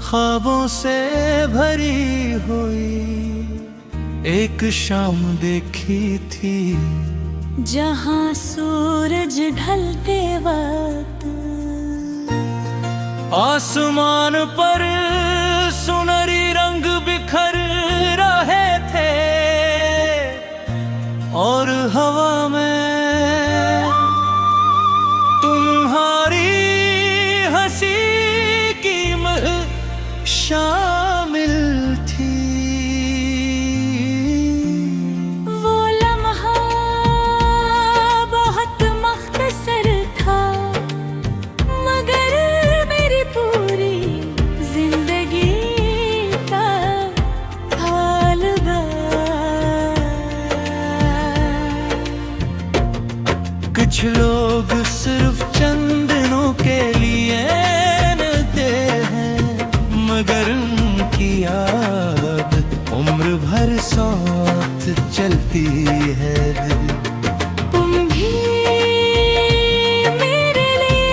ख्वाबों से भरी हुई एक शाम देखी थी, जहां सूरज ढलते वक्त आसमान पर सुनहरी रंग बिखर रहे थे और हवा में तुम्हारी हंसी की महक शामिल थी। वो लम्हा बहुत मख्तसर था, मगर मेरी पूरी जिंदगी का हाल था। कुछ लोग सिर्फ चंद दिनों के लिए मिलते हैं, मगर उनकी याद उम्र भर साथ चलती है। तुम भी मेरे लिए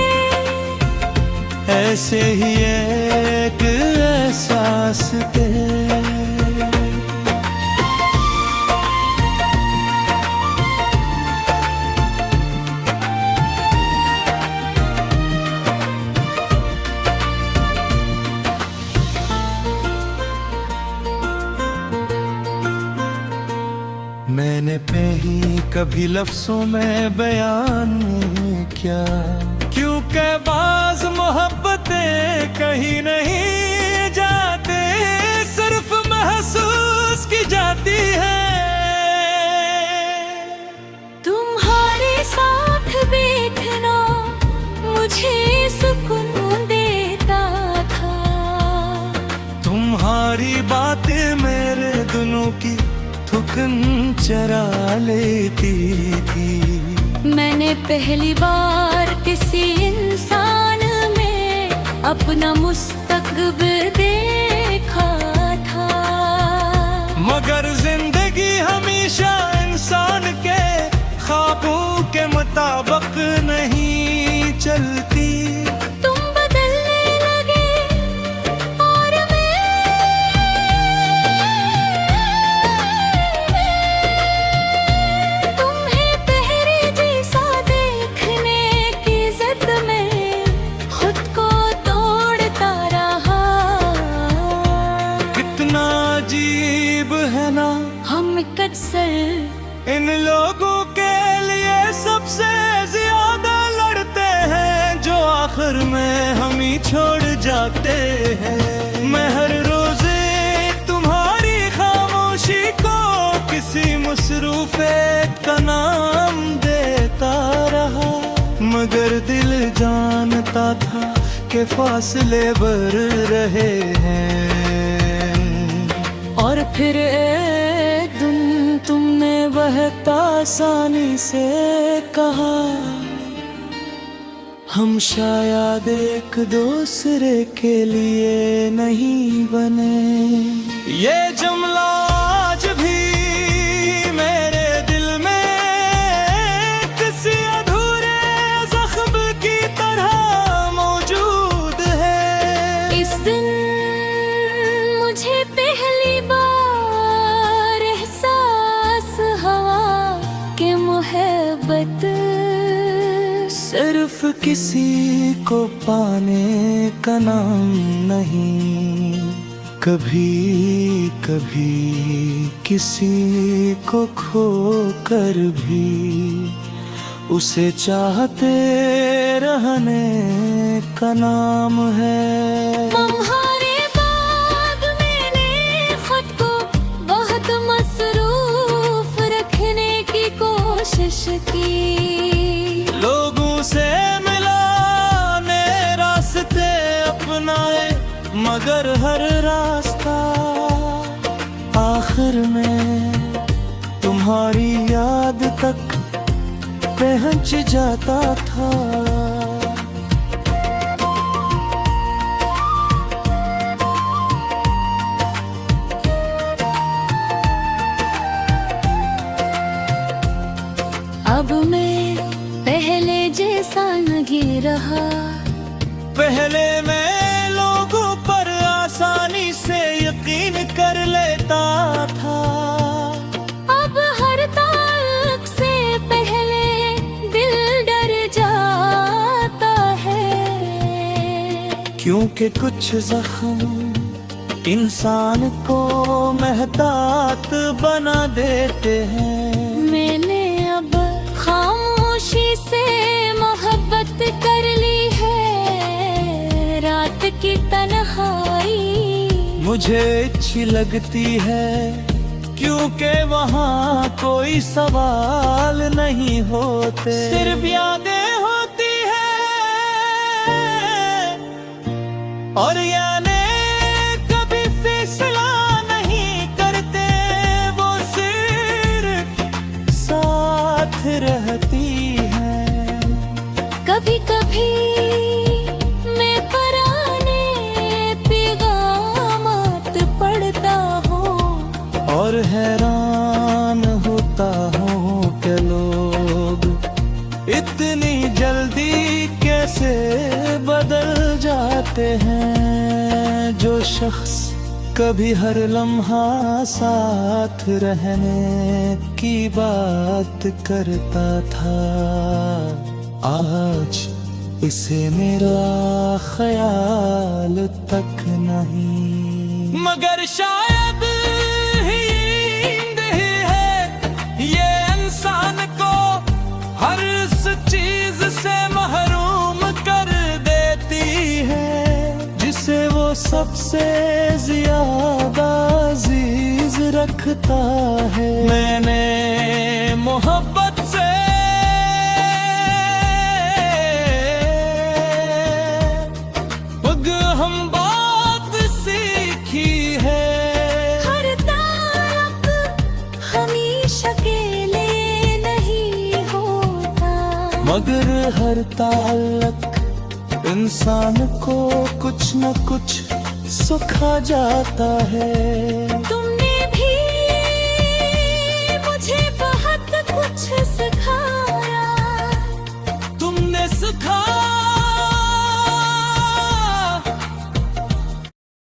ऐसे ही एक एहसास थे। मैंने कहीं कभी लफ्जों में बयान नहीं किया, क्योंकि बाज़ मोहब्बतें कहीं नहीं जाते, सिर्फ महसूस की जाती है। तुम्हारे साथ बैठना मुझे सुकून देता था, तुम्हारी बातें मेरे दिलों की थुकन चरा लेती थी। मैंने पहली बार किसी इंसान में अपना मुस्तकबिल देखा था, मगर जिंदगी हमेशा इंसान के ख्वाबों के मुताबिक नहीं चलती। तुम बदलने लगे और तुम्हें पहले जैसा देखने की जिद में खुद को तोड़ता रहा। कितना अजीब है ना, हम अक्सर इन लोगों के लिए सबसे ज्यादा लड़ते हैं, जो आखिर में हम ही छोड़ जाते हैं। मैं हर रोजे तुम्हारी खामोशी को किसी मसरूफे का नाम देता रहा, मगर दिल जानता था कि फासले बढ़ रहे हैं। और फिर एक दिन तुमने बहुत आसानी से कहा, हम शायद एक दूसरे के लिए नहीं बने। ये जुमला आज भी मेरे दिल में किसी अधूरे जख्म की तरह मौजूद है। इस दिन मुझे पहली बार एहसास हुआ कि मोहब्बत सिर्फ किसी को पाने का नाम नहीं, कभी कभी किसी को खो कर भी उसे चाहते रहने का नाम है। तुम्हारे बाद मैंने खुद को बहुत मसरूफ रखने की कोशिश की, लोगों से मिलाने रास्ते अपनाए, मगर हर रास्ता आखिर में तुम्हारी याद तक पहुंच जाता था। अब मैं पहले जैसा नहीं रहा, पहले मैं लोगों पर के कुछ जख्म इंसान को मेहतात बना देते हैं। मैंने अब खामोशी से मोहब्बत कर ली है, रात की तन्हाई मुझे अच्छी लगती है, क्योंकि वहाँ कोई सवाल नहीं होते, सिर्फ यादें होती है। और यानी कभी फैसला नहीं करते, वो सिर्फ साथ रहती है। कभी कभी मैं पुराने पैगामात पढ़ता हूँ और हैरान होता हूँ कि लोग इतनी जल्दी कैसे बदल जाते हैं। जो शख्स कभी हर लम्हा साथ रहने की बात करता था, आज इसे मेरा ख्याल तक नहीं। मगर शायद ही नींद ही है ये इंसान को हर उस चीज से महरूम कर देती है, जिसे वो सबसे ज्यादा अजीज रखता है। मैंने मोहब्बत से हम बात सीखी है। हर ताल्लुक हमेशा अकेले नहीं होता, मगर हर ताल्लुक इंसान को कुछ न कुछ सिखा जाता है। तुमने भी मुझे बहुत कुछ सिखाया, तुमने सिखाया